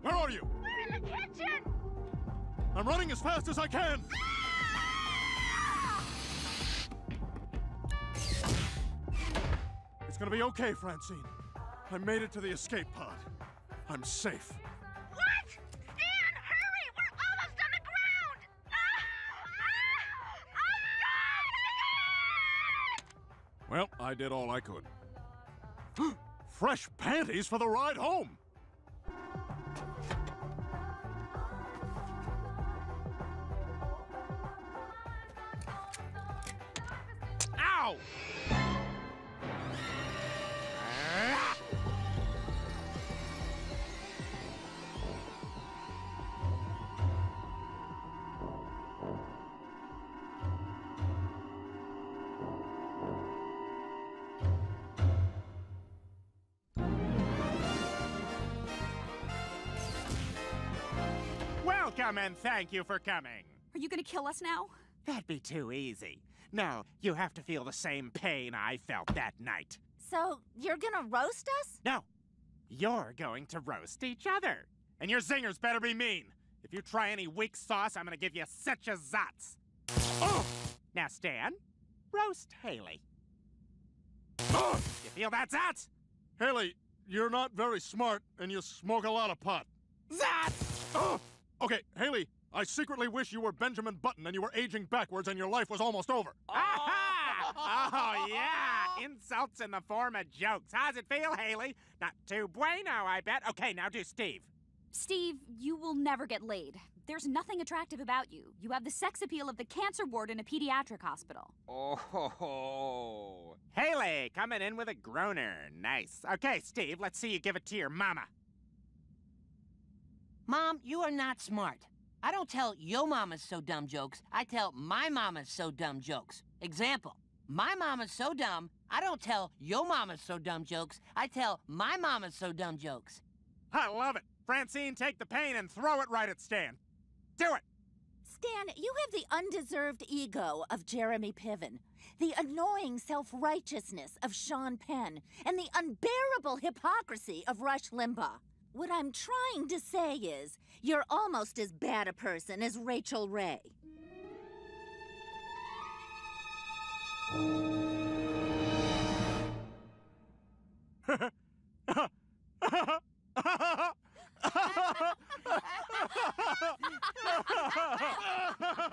Where are you? We're in the kitchen! I'm running as fast as I can! It's gonna be okay, Francine. I made it to the escape pod. I'm safe. What? Stan, hurry! We're almost on the ground! I'm Well, I did all I could. Fresh panties for the ride home! Ow! Welcome and thank you for coming. Are you gonna kill us now? That'd be too easy. No, you have to feel the same pain I felt that night. So, you're gonna roast us? No, you're going to roast each other. And your zingers better be mean. If you try any weak sauce, I'm gonna give you such a zotz. Oh! Now, Stan, roast Haley. You feel that zotz? Haley, you're not very smart, and you smoke a lot of pot. Zotz! Okay, Haley, I secretly wish you were Benjamin Button and you were aging backwards and your life was almost over. Aha! Oh, yeah! Insults in the form of jokes. How's it feel, Haley? Not too bueno, I bet. Okay, now do Steve. Steve, you will never get laid. There's nothing attractive about you. You have the sex appeal of the cancer ward in a pediatric hospital. Oh, Haley, coming in with a groaner. Nice. Okay, Steve, let's see you give it to your mama. Mom, you are not smart. I don't tell yo mama's so dumb jokes. I tell my mama's so dumb jokes. Example, my mama's so dumb, I don't tell yo mama's so dumb jokes. I tell my mama's so dumb jokes. I love it. Francine, take the pain and throw it right at Stan. Do it. Stan, you have the undeserved ego of Jeremy Piven, the annoying self-righteousness of Sean Penn, and the unbearable hypocrisy of Rush Limbaugh. What I'm trying to say is, you're almost as bad a person as Rachel Ray.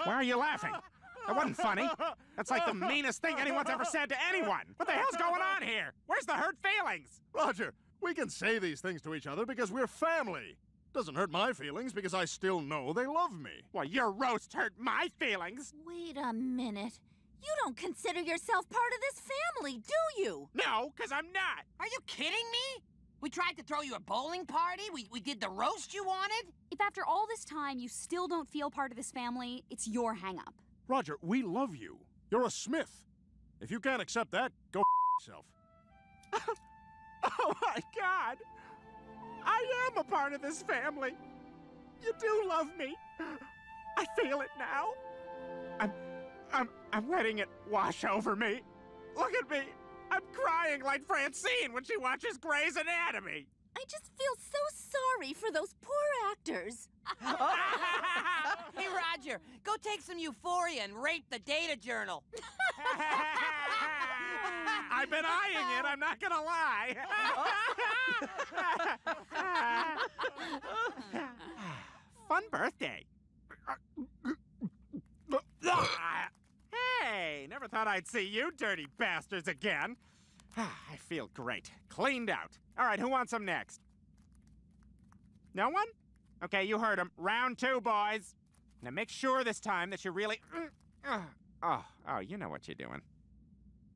Why are you laughing? That wasn't funny. That's like the meanest thing anyone's ever said to anyone. What the hell's going on here? Where's the hurt feelings? Roger, we can say these things to each other because we're family. Doesn't hurt my feelings because I still know they love me. Well, your roast hurt my feelings. Wait a minute. You don't consider yourself part of this family, do you? No, because I'm not. Are you kidding me? We tried to throw you a bowling party. We did the roast you wanted. If after all this time you still don't feel part of this family, it's your hang-up. Roger, we love you. You're a Smith. If you can't accept that, go yourself. Oh, my God. I am a part of this family. You do love me. I feel it now. I'm letting it wash over me. Look at me. I'm crying like Francine when she watches Grey's Anatomy. I just feel so sorry for those poor actors. Hey, Roger, go take some Euphoria and rape the data journal. I've been eyeing it, I'm not gonna lie. Fun birthday. Hey, never thought I'd see you dirty bastards again. I feel great. Cleaned out. All right, who wants some next? No one? Okay, you heard him. Round 2, boys. Now make sure this time that you really... Oh, you know what you're doing.